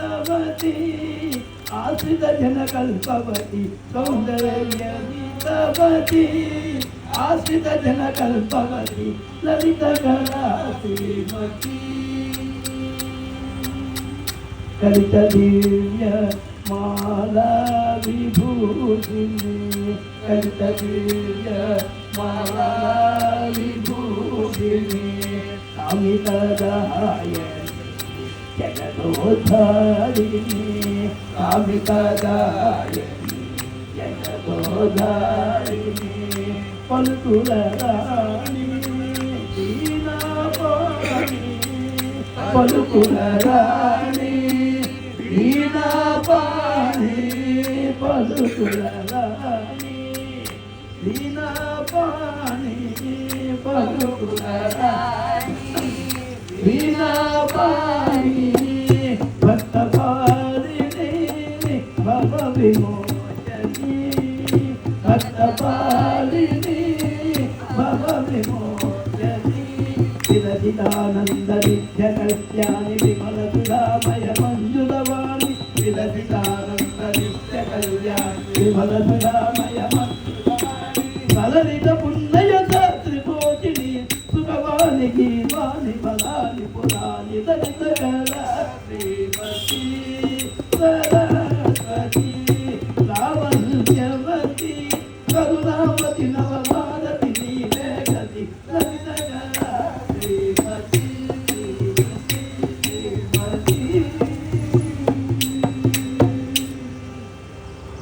गीतवती आश्रित जन कल्पवती सौंदर्य गीतवती आश्रित जन कल्पवती ललित कला श्रीमती कलित दिव्य माला विभूषिणी कलित दिव्य माला विभूषिणी कामितदायिनी जगदोधारिणी कामितदायिनी जगदोधारिणी पलकुल राणी दीनापाणी पलकुल राणी दीनापाणी पलकुल राणी दीनापाणी पलकुल राणी दीनापाणी भक्तपालिनी भव विमोचनी भक्तपालिनी भव विमोचनी विलसितानंद नित्य कल्याणि विमल सुधामय मंजुलवाणी विलसितानंद नित्य कल्याणि विमल सुधामय मंजुलवाणी फलनित पुण्य त्रिपोचिनी सुखवाणी गीवानि फलानि पुराणि दलित कला श्रीमती सरस्वती लावण्यवती करुणावती नव